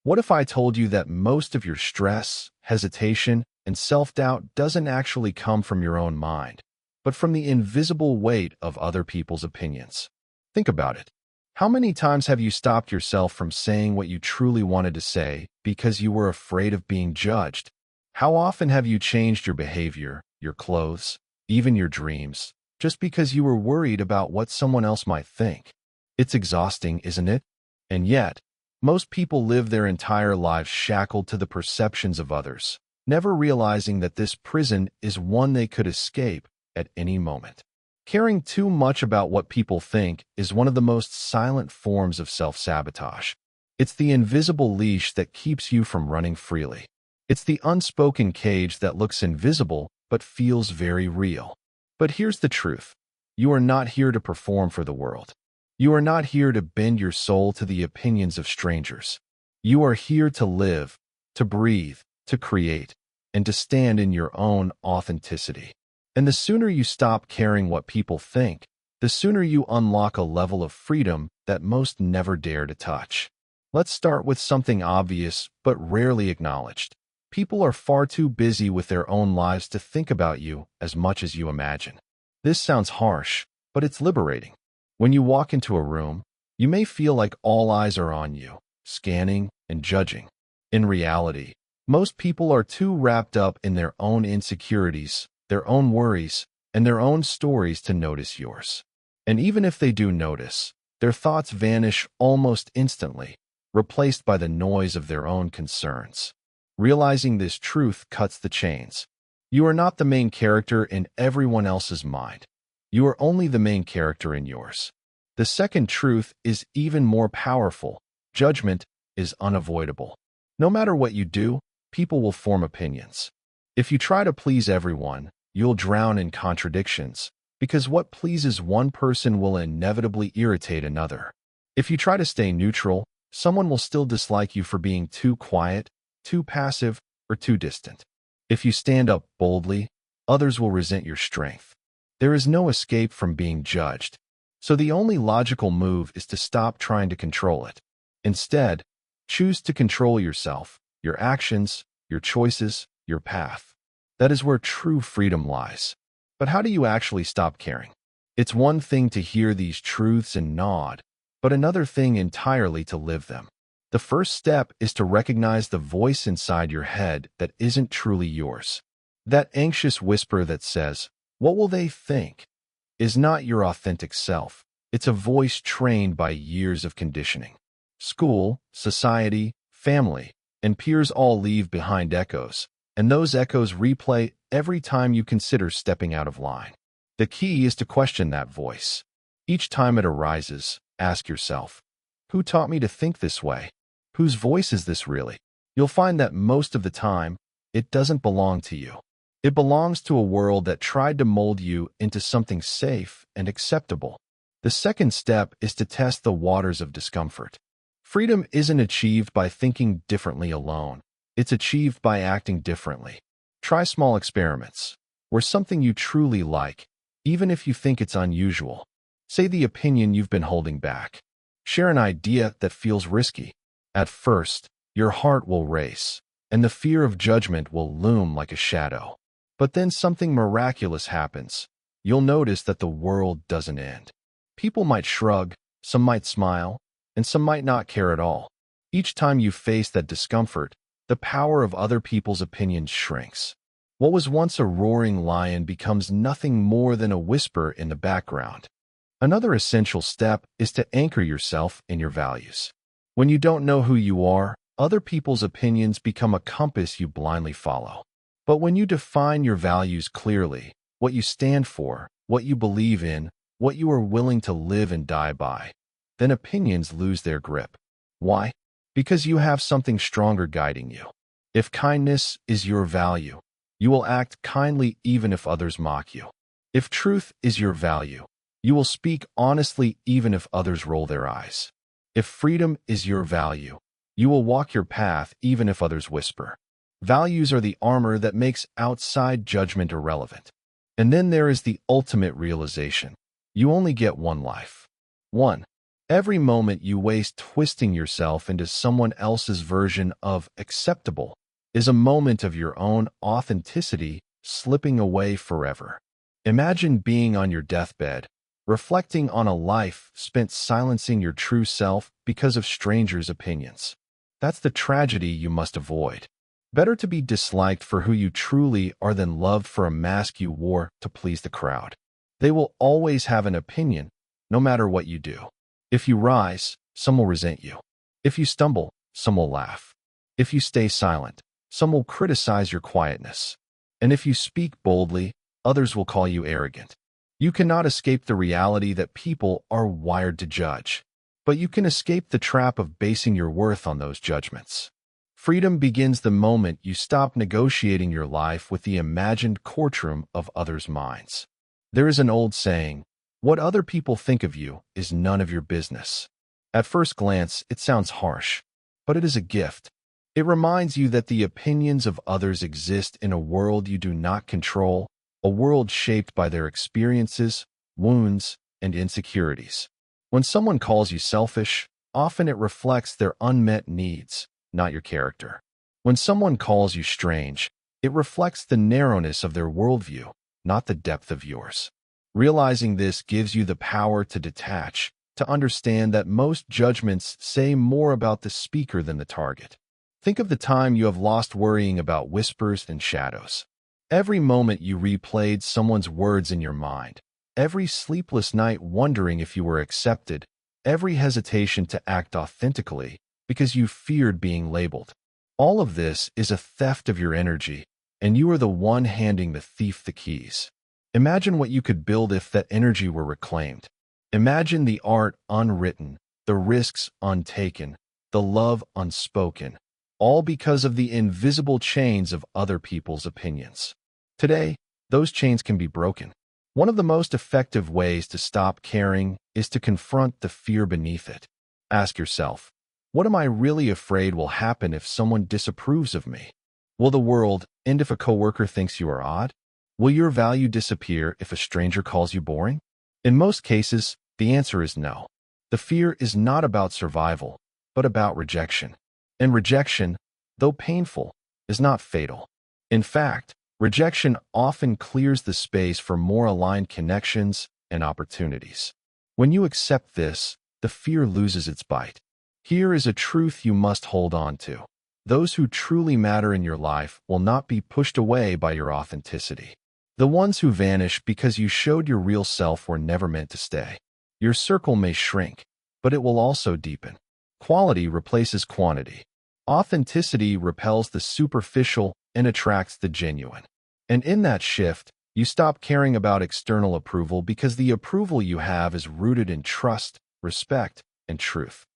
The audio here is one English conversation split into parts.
What if I told you that most of your stress, hesitation, and self-doubt doesn't actually come from your own mind, but from the invisible weight of other people's opinions? Think about it. How many times have you stopped yourself from saying what you truly wanted to say because you were afraid of being judged? How often have you changed your behavior, your clothes, even your dreams, just because you were worried about what someone else might think? It's exhausting, isn't it? And yet, most people live their entire lives shackled to the perceptions of others, never realizing that this prison is one they could escape at any moment. Caring too much about what people think is one of the most silent forms of self-sabotage. It's the invisible leash that keeps you from running freely. It's the unspoken cage that looks invisible but feels very real. But here's the truth. You are not here to perform for the world. You are not here to bend your soul to the opinions of strangers. You are here to live, to breathe, to create, and to stand in your own authenticity. And the sooner you stop caring what people think, the sooner you unlock a level of freedom that most never dare to touch. Let's start with something obvious but rarely acknowledged. People are far too busy with their own lives to think about you as much as you imagine. This sounds harsh, but it's liberating. When you walk into a room, you may feel like all eyes are on you, scanning and judging. In reality, most people are too wrapped up in their own insecurities, their own worries, and their own stories to notice yours. And even if they do notice, their thoughts vanish almost instantly, replaced by the noise of their own concerns. Realizing this truth cuts the chains. You are not the main character in everyone else's mind. You are only the main character in yours. The second truth is even more powerful. Judgment is unavoidable. No matter what you do, people will form opinions. If you try to please everyone, you'll drown in contradictions, because what pleases one person will inevitably irritate another. If you try to stay neutral, someone will still dislike you for being too quiet, too passive, or too distant. If you stand up boldly, others will resent your strength. There is no escape from being judged, so the only logical move is to stop trying to control it. Instead, choose to control yourself, your actions, your choices, your path. That is where true freedom lies. But how do you actually stop caring? It's one thing to hear these truths and nod, but another thing entirely to live them. The first step is to recognize the voice inside your head that isn't truly yours. That anxious whisper that says, "What will they think?" is not your authentic self. It's a voice trained by years of conditioning. School, society, family, and peers all leave behind echoes, and those echoes replay every time you consider stepping out of line. The key is to question that voice. Each time it arises, ask yourself, who taught me to think this way? Whose voice is this really? You'll find that most of the time, it doesn't belong to you. It belongs to a world that tried to mold you into something safe and acceptable. The second step is to test the waters of discomfort. Freedom isn't achieved by thinking differently alone. It's achieved by acting differently. Try small experiments, where something you truly like, even if you think it's unusual. Say the opinion you've been holding back. Share an idea that feels risky. At first, your heart will race, and the fear of judgment will loom like a shadow. But then something miraculous happens. You'll notice that the world doesn't end. People might shrug, some might smile, and some might not care at all. Each time you face that discomfort, the power of other people's opinions shrinks. What was once a roaring lion becomes nothing more than a whisper in the background. Another essential step is to anchor yourself in your values. When you don't know who you are, other people's opinions become a compass you blindly follow. But when you define your values clearly, what you stand for, what you believe in, what you are willing to live and die by, then opinions lose their grip. Why? Because you have something stronger guiding you. If kindness is your value, you will act kindly even if others mock you. If truth is your value, you will speak honestly even if others roll their eyes. If freedom is your value, you will walk your path even if others whisper. Values are the armor that makes outside judgment irrelevant. And then there is the ultimate realization. You only get one life. One. Every moment you waste twisting yourself into someone else's version of acceptable is a moment of your own authenticity slipping away forever. Imagine being on your deathbed, reflecting on a life spent silencing your true self because of strangers' opinions. That's the tragedy you must avoid. Better to be disliked for who you truly are than loved for a mask you wore to please the crowd. They will always have an opinion, no matter what you do. If you rise, some will resent you. If you stumble, some will laugh. If you stay silent, some will criticize your quietness. And if you speak boldly, others will call you arrogant. You cannot escape the reality that people are wired to judge, but you can escape the trap of basing your worth on those judgments. Freedom begins the moment you stop negotiating your life with the imagined courtroom of others' minds. There is an old saying, "What other people think of you is none of your business." At first glance, it sounds harsh, but it is a gift. It reminds you that the opinions of others exist in a world you do not control, a world shaped by their experiences, wounds, and insecurities. When someone calls you selfish, often it reflects their unmet needs, not your character. When someone calls you strange, it reflects the narrowness of their worldview, not the depth of yours. Realizing this gives you the power to detach, to understand that most judgments say more about the speaker than the target. Think of the time you have lost worrying about whispers and shadows. Every moment you replayed someone's words in your mind, every sleepless night wondering if you were accepted, every hesitation to act authentically because you feared being labeled. All of this is a theft of your energy, and you are the one handing the thief the keys. Imagine what you could build if that energy were reclaimed. Imagine the art unwritten, the risks untaken, the love unspoken, all because of the invisible chains of other people's opinions. Today, those chains can be broken. One of the most effective ways to stop caring is to confront the fear beneath it. Ask yourself, what am I really afraid will happen if someone disapproves of me? Will the world end if a coworker thinks you are odd? Will your value disappear if a stranger calls you boring? In most cases, the answer is no. The fear is not about survival, but about rejection. And rejection, though painful, is not fatal. In fact, rejection often clears the space for more aligned connections and opportunities. When you accept this, the fear loses its bite. Here is a truth you must hold on to. Those who truly matter in your life will not be pushed away by your authenticity. The ones who vanish because you showed your real self were never meant to stay. Your circle may shrink, but it will also deepen. Quality replaces quantity. Authenticity repels the superficial and attracts the genuine. And in that shift, you stop caring about external approval because the approval you have is rooted in trust, respect, and truth.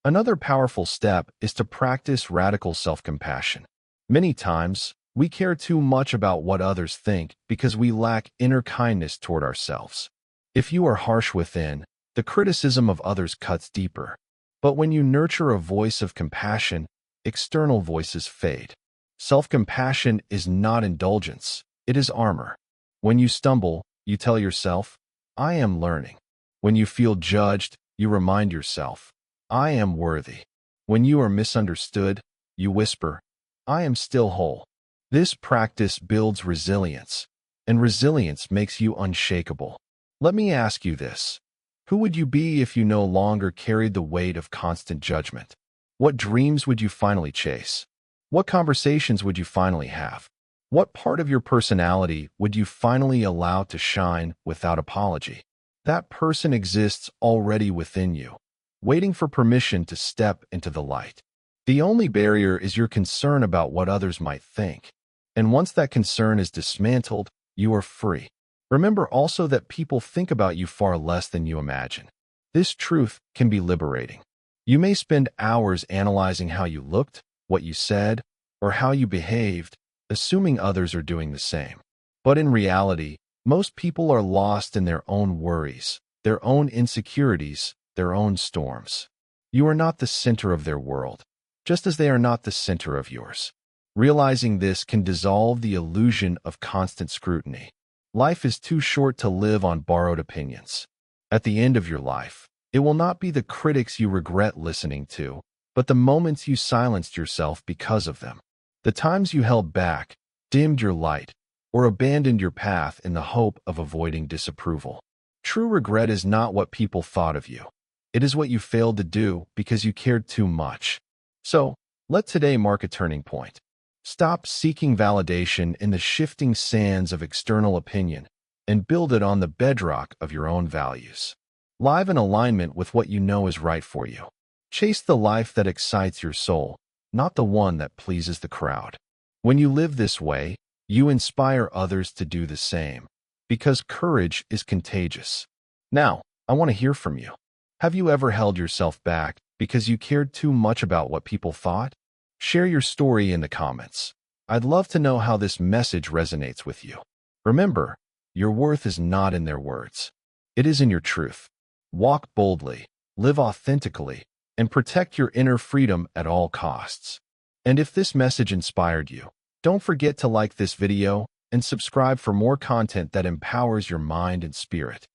Another powerful step is to practice radical self-compassion. Many times, we care too much about what others think because we lack inner kindness toward ourselves. If you are harsh within, the criticism of others cuts deeper. But when you nurture a voice of compassion, external voices fade. Self-compassion is not indulgence, it is armor. When you stumble, you tell yourself, "I am learning." When you feel judged, you remind yourself, "I am worthy." When you are misunderstood, you whisper, "I am still whole." This practice builds resilience, and resilience makes you unshakable. Let me ask you this. Who would you be if you no longer carried the weight of constant judgment? What dreams would you finally chase? What conversations would you finally have? What part of your personality would you finally allow to shine without apology? That person exists already within you, waiting for permission to step into the light. The only barrier is your concern about what others might think. And once that concern is dismantled, you are free. Remember also that people think about you far less than you imagine. This truth can be liberating. You may spend hours analyzing how you looked, what you said, or how you behaved, assuming others are doing the same. But in reality, most people are lost in their own worries, their own insecurities, their own storms. You are not the center of their world, just as they are not the center of yours. Realizing this can dissolve the illusion of constant scrutiny. Life is too short to live on borrowed opinions. At the end of your life, It will not be the critics you regret listening to, but the moments you silenced yourself because of them. The times you held back, dimmed your light, or abandoned your path in the hope of avoiding disapproval. True regret is not what people thought of you. It is what you failed to do because you cared too much. So, let today mark a turning point. Stop seeking validation in the shifting sands of external opinion and build it on the bedrock of your own values. Live in alignment with what you know is right for you. Chase the life that excites your soul, not the one that pleases the crowd. When you live this way, you inspire others to do the same, because courage is contagious. Now, I want to hear from you. Have you ever held yourself back because you cared too much about what people thought? Share your story in the comments. I'd love to know how this message resonates with you. Remember, your worth is not in their words. It is in your truth. Walk boldly, live authentically, and protect your inner freedom at all costs. And if this message inspired you, don't forget to like this video and subscribe for more content that empowers your mind and spirit.